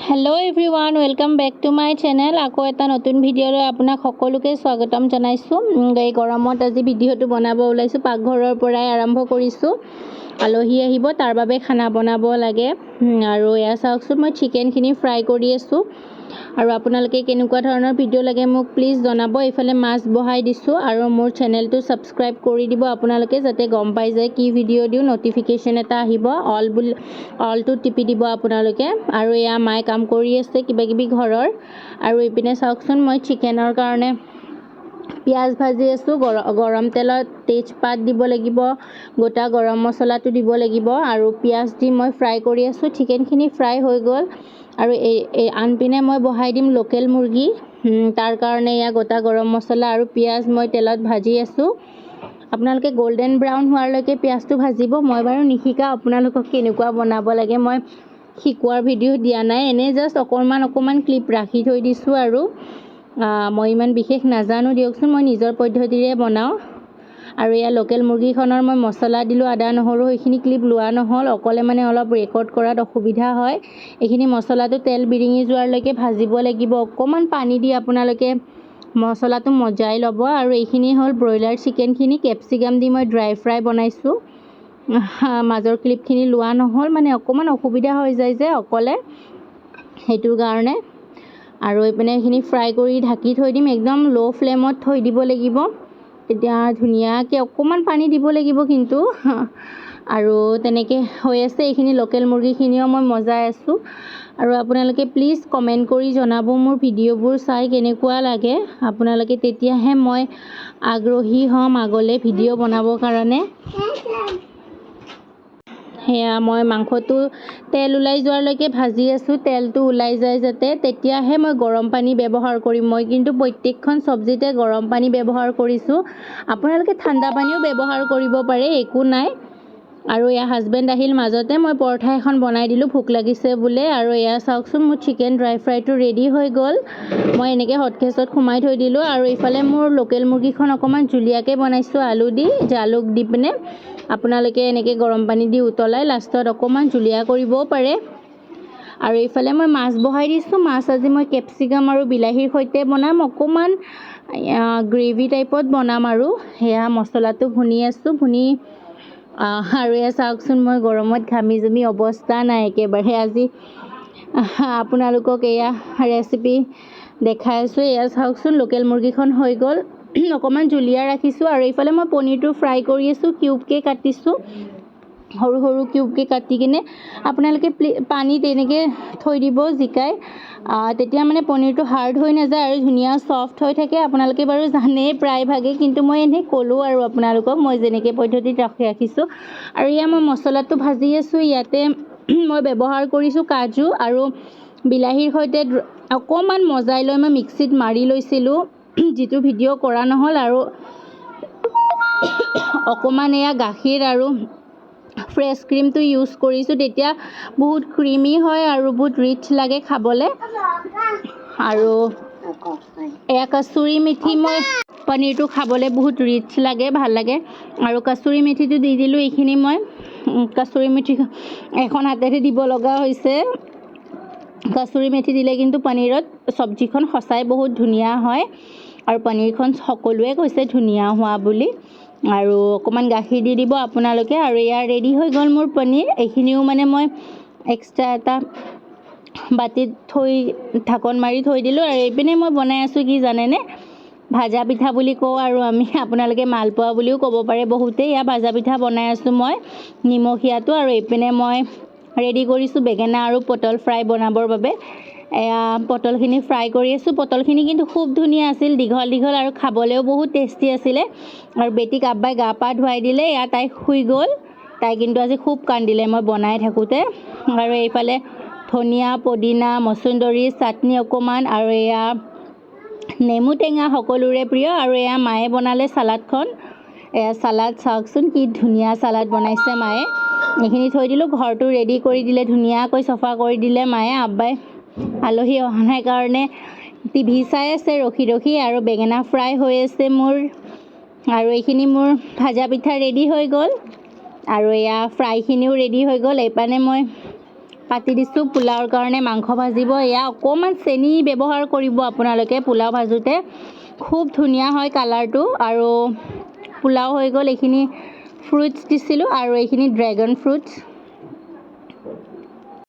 hello everyone welcome back to my channel आको एटा नतुन video आपनाक सकलोके स्वागतम जनाइছো এই গৰমত আজি ভিডিওটো বনাব ওলাইছো পাকঘৰৰ পৰাই আৰম্ভ কৰিছো আলহী আহিব তাৰ বাবে খানা বনাব লাগে আৰু এয়া চাওকচোন মই চিকেন খিনি ফ্ৰাই কৰি আছো আৰু আপোনালোকে কেনেকুৱা ধৰণৰ ভিডিও লাগে মোক প্লিজ জনাব ইফালে মাছ বহাই দিছো আৰু মোৰ চেনেলটো সাবস্ক্ৰাইব কৰি দিব আপোনালোকে যাতে গম পাই যায় কি ভিডিও দিও নটিফিকেশন এটা আহিব অল টু টিপি দিব আপোনালোকে আৰু এয়া মাই কাম কৰি আছে কিবা কিবি ঘৰৰ আৰু ইপিনে চাওকচোন মই চিকেনৰ কাৰণে পিয়াজ ভাজি আছো গৰম তেলত তেজপাত দিব লাগিব গোটা গৰম মছলাটো দিব লাগিব আৰু পিয়াজ দি মই ফ্ৰাই কৰি আছো চিকেনখিনি ফ্ৰাই হৈ গল আৰু এই আনপিনে মই বহাই দিম লোকেল মুৰ্গী তাৰ কাৰণে ইয়া গোটা গৰম মছলা আৰু পিয়াজ মই তেলত ভাজি আছো আপোনালোকে গোল্ডেন ব্ৰাউন হোৱালৈকে পিয়াজটো ভাজিব মই বাৰু নিশিকা আপোনালোকক কেনেকুৱা বনাব লাগে মই শিকোৱাৰ ভিডিও দিয়া নাই এনে জাস্ট অকমান ক্লিপ ৰাখি থৈ দিছো আৰু মই ইমান বিশেষ নাজানো দিয়কচোন মই নিজৰ পদ্ধতিৰে বনাও আৰু ইয়া লোকেল মুৰ্গীখনৰ মই মছলা দিলো আদা নহৰু এইখিনি ক্লিপ লোৱা নহল অকলে মানে অলপ ৰেকৰ্ড কৰাত অসুবিধা হয় এইখিনি মছলাটো তেল বিৰিঙি যোৱালৈকে ভাজিব লাগিব অকমান পানী দি আপোনালোকে মছলাটো মজাই ল'ব আৰু এইখিনি হল ব্ৰইলাৰ চিকেনখিনি ক্যাপসিকাম দি মই ড্ৰাই ফ্ৰাই বনাইছো মাজৰ ক্লিপখিনি লোৱা নহল মানে অকমান অসুবিধা হৈ যায় যে অকলে হেতু কাৰণে আৰু এপিনে এইখিনি ফ্ৰাই কৰি ঢাকি থৈ দিম একদম লো ফ্লেমত থৈ দিব লাগিব তেতিয়া ধুনিয়াকে অকমান পানী দিব লাগিব কিন্তু আৰু তেনেকে হৈ আছে এইখিনি লোকেল মুৰ্গীখিনিও মই মজাই আছো আৰু আপোনালোকে প্লিজ কমেন্ট কৰি জনাব মোৰ ভিডিওবোৰ চাই কেনেকুৱা লাগে আপোনালোকে তেতিয়াহে মই আগ্ৰহী হম আগলে ভিডিও বনাবৰ কাৰণে হেয়া মই মাংসটো তেল উলাই যোৱালৈকে ভাজি আছো তেলটো উলাই যায় যাতে তেতিয়াহে মই গৰম পানী ব্যৱহাৰ কৰিম মই কিন্তু প্ৰত্যেকখন সবজিতে গৰম পানী ব্যৱহাৰ কৰিছো আপোনালোকে ঠাণ্ডা পানীও ব্যৱহাৰ কৰিব পাৰে একো নাই আৰু ইয়া হাজবেন্ড আহিল মাজতে মই পৰঠা এখন বনাই দিলো ভুক লাগিছে বুলে আৰু ইয়া চাওকচোন মোৰ চিকেন ড্ৰাই ফ্ৰাইটো ৰেডি হৈ গল মই এনেকে হটকেছত খুমাই থৈ দিলো আৰু ইফালে মোৰ লোকেল মুৰ্গীখন অকমান জুলিয়াকে বনাইছো আলু দি জালুক দি পিনে আপোনালোকে এনেকে গৰম পানী দি উতলাই লাষ্টত অকমান জুলিয়া কৰিবও পাৰে আৰু ইফালে মই মাছ বহাই দিছো মাছ আজি মই ক্যাপসিকাম আৰু বিলাহীৰ সৈতে বনাম অকমান গ্ৰেভি টাইপত বনাম আৰু হেয়া মছলাটো ভুনি আছো ভুনি আৰু এয়া চাওকচোন মই গৰমত ঘামি জমি অৱস্থা নাই একেবাৰে আজি আপোনালোকক এয়া ৰেচিপি দেখাই আছো এয়া চাওকচোন লোকেল মুৰ্গীখন হৈ গল অকমান জুলিয়া ৰাখিছো আৰু ইফালে মই পনিৰটো ফ্ৰাই কৰি আছো কিউবকে কাটিছো সৰু সৰু কিউবকে কাটি কিনে আপোনালোকে পানী তেনেকে থৈ দিব জিকাই তেতিয়া মানে পনিৰটো হাৰ্ড হৈ নাযায় আৰু ধুনিয়া সফট হৈ থাকে আপোনালোকে বাৰু জানে প্ৰায় ভাগে কিন্তু মই এনে কলো আৰু আপোনালোকক মই যেনেকে পদ্ধতিত ৰাখিছো আৰু ইয়া মই মছলাটো ভাজি আছো ইয়াতে মই ব্যৱহাৰ কৰিছো কাজু আৰু বিলাহীৰ সৈতে অকমান মজাই লৈ মই মিক্সিত মাৰি লৈছিলো যেটো ভিডিও কৰা নহল আৰু অকমান এয়া গাখীৰ আৰু ফ্ৰেশ ক্ৰীমটো ইউজ কৰিছো তেতিয়া বহুত ক্ৰীমি হয় আৰু বহুত ৰিচ লাগে খাবলে আৰু এয়া কসুৰি মেথি মই পনিৰটো খাবলে বহুত ৰিচ লাগে ভাল লাগে আৰু কসুৰি মেথিটো দি দিলো এইখিনি মই কসুৰি মেথি এখন হাতেৰে দিব লগা হৈছে কসুৰি মেথি দিলে কিন্তু পনিৰত সবজিখন খসাই বহুত ধুনিয়া হয় আৰু পনিৰখন সকলোৱে কৈছে ধুনিয়া হোৱা বুলি আৰু অকমান গাখীৰ দি দিব আপোনালোকে আৰু ইয়া ৰেডি হৈ গল মোৰ পনিৰ এইখিনিও মানে মই এক্সট্ৰা এটা বাটিত থৈ ঢাকন মাৰি থৈ দিলো আৰু এইপিনে মই বনাই আছো কি জানেনে ভাজা পিঠা বুলি কও আৰু আমি আপোনালোকে মালপোৱা বুলিও ক'ব পাৰে বহুতে ইয়া ভাজা পিঠা বনাই আছো মই নিমখিয়াটো আৰু এইপিনে মই ৰেডি কৰিছো বেগেনা আৰু পটল ফ্ৰাই বনাবৰ বাবে এয়া পটলখিনি ফ্ৰাই কৰি আছো পটলখিনি কিন্তু খুব ধুনিয়া আছিল দীঘল আৰু খাবলেও বহুত টেষ্টি আছিল আৰু বেটিক আব্বাই গা পা ধুৱাই দিলে ইয়া তাই শুই গল তাই কিন্তু আজি খুব কান্দিলে মই বনাই থাকোতে আৰু এইফালে ধনিয়া পদিনা মছুন্দৰী চাটনি অকমান আৰু এয়া নেমু টেঙা সকলোৰে প্ৰিয় আৰু এয়া মায়ে বনালে সালাডখন এয়া সালাড চাওকচোন কি ধুনিয়া সালাড বনাইছে মায়ে এইখিনি থৈ দিলো ঘৰটো ৰেডি কৰি দিলে ধুনিয়াকৈ সফা কৰি দিলে মায়ে আব্বাই আলহী অহানাই কাৰণে টিভি চাই আছে ৰখি আৰু বেগেনা ফ্ৰাই হৈ আছে মোৰ আৰু এইখিনি মোৰ ভাজা পিঠা ৰেডি হৈ গল আৰু এয়া ফ্ৰাইখিনিও ৰেডি হৈ গল এইপানে মই পাতি দিছোঁ পোলাওৰ কাৰণে মাংস ভাজিব এয়া অকণমান চেনি ব্যৱহাৰ কৰিব আপোনালোকে পোলাও ভাজোঁতে খুব ধুনীয়া হয় কালাৰটো আৰু পোলাও হৈ গ'ল এইখিনি ফ্ৰুটছ দিছিলোঁ আৰু এইখিনি ড্ৰেগন ফ্ৰুটছ